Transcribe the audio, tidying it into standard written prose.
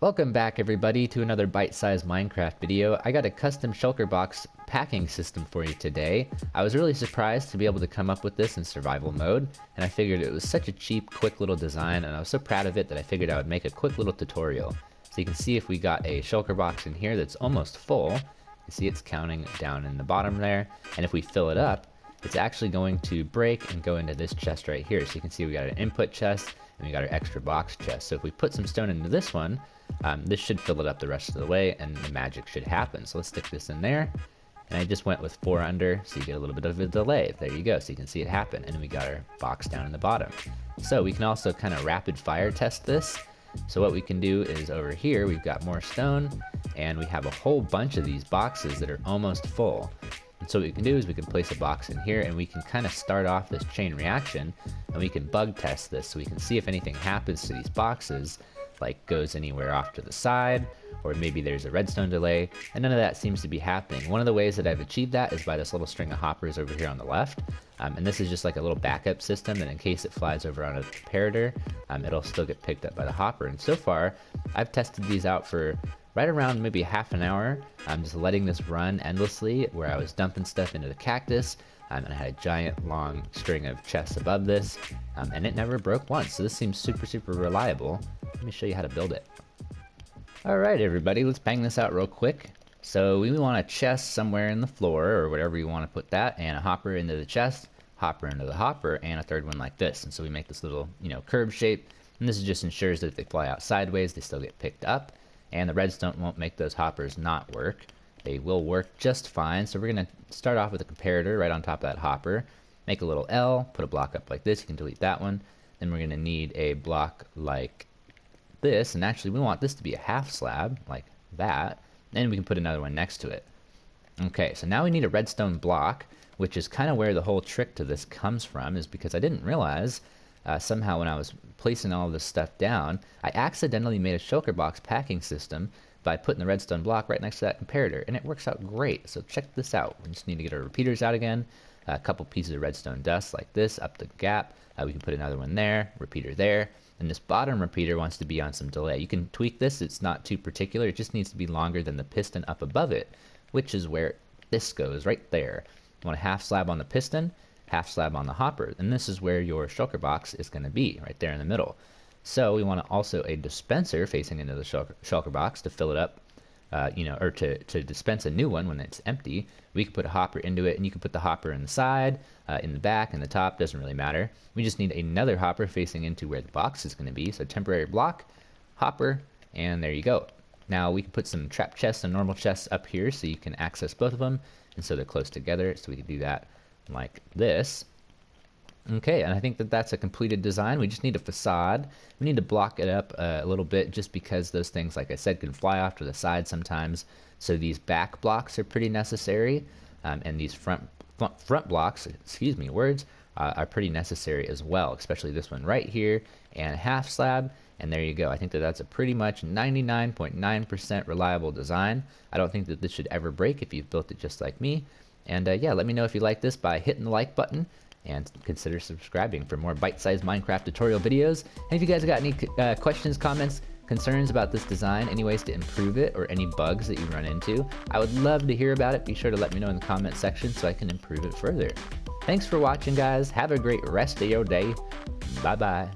Welcome back everybody to another bite-sized Minecraft video. I got a custom shulker box packing system for you today. I was really surprised to be able to come up with this in survival mode, and I figured it was such a cheap, quick little design, and I was so proud of it that I figured I would make a quick little tutorial. So you can see if we got a shulker box in here that's almost full. You see it's counting down in the bottom there, and if we fill it up, it's actually going to break and go into this chest right here. So you can see we got an input chest, and we got our extra box chest. So if we put some stone into this one, this should fill it up the rest of the way, and the magic should happen. So let's stick this in there, and I just went with 4 under, so you get a little bit of a delay. There you go, so you can see it happen, and we got our box down in the bottom. So we can also kind of rapid fire test this. So what we can do is over here, we've got more stone, and we have a whole bunch of these boxes that are almost full. And so what we can do is we can place a box in here, and we can kind of start off this chain reaction, and we can bug test this so we can see if anything happens to these boxes, like goes anywhere off to the side, or maybe there's a redstone delay, and none of that seems to be happening. One of the ways that I've achieved that is by this little string of hoppers over here on the left, and this is just like a little backup system that in case it flies over on a comparator, it'll still get picked up by the hopper. And so far, I've tested these out for right around maybe half an hour. I'm just letting this run endlessly, where I was dumping stuff into the cactus, and I had a giant long string of chests above this, and it never broke once. So this seems super reliable. Let me show you how to build it. Alright everybody, let's bang this out real quick. So we want a chest somewhere in the floor, or whatever you want to put that, and a hopper into the chest, hopper into the hopper, and a third one like this. And so we make this little, curve shape, and this just ensures that if they fly out sideways, they still get picked up, and the redstone won't make those hoppers not work. They will work just fine. So we're going to start off with a comparator right on top of that hopper, make a little L, put a block up like this. You can delete that one. Then we're going to need a block like this, and actually we want this to be a half slab like that, and we can put another one next to it. Okay, so now we need a redstone block, which is kind of where the whole trick to this comes from, is because I didn't realize somehow when I was placing all of this stuff down, I accidentally made a shulker box packing system by putting the redstone block right next to that comparator, and it works out great. So check this out. We just need to get our repeaters out again, a couple pieces of redstone dust like this up the gap. We can put another one there, repeater there, and this bottom repeater wants to be on some delay. You can tweak this, it's not too particular, it just needs to be longer than the piston up above it, which is where this goes, right there. You want a half slab on the piston, half slab on the hopper, and this is where your shulker box is going to be, right there in the middle. So we want also a dispenser facing into the shulker box to fill it up, or to dispense a new one when it's empty. We can put a hopper into it, and you can put the hopper in the side, in the back, in the top, doesn't really matter. We just need another hopper facing into where the box is going to be. So temporary block, hopper, and there you go. Now we can put some trap chests and normal chests up here so you can access both of them, and so they're close together, so we can do that like this. Okay, and I think that that's a completed design. We just need a facade. We need to block it up a little bit just because those things, like I said, can fly off to the side sometimes. So these back blocks are pretty necessary, and these front blocks, are pretty necessary as well, especially this one right here, and a half slab, and there you go. I think that that's a pretty much 99.9% reliable design. I don't think that this should ever break if you've built it just like me. And yeah, let me know if you like this by hitting the like button, and consider subscribing for more bite-sized Minecraft tutorial videos. And if you guys got any questions, comments, concerns about this design, any ways to improve it, or any bugs that you run into, I would love to hear about it. Be sure to let me know in the comment section so I can improve it further. Thanks for watching, guys. Have a great rest of your day. Bye-bye.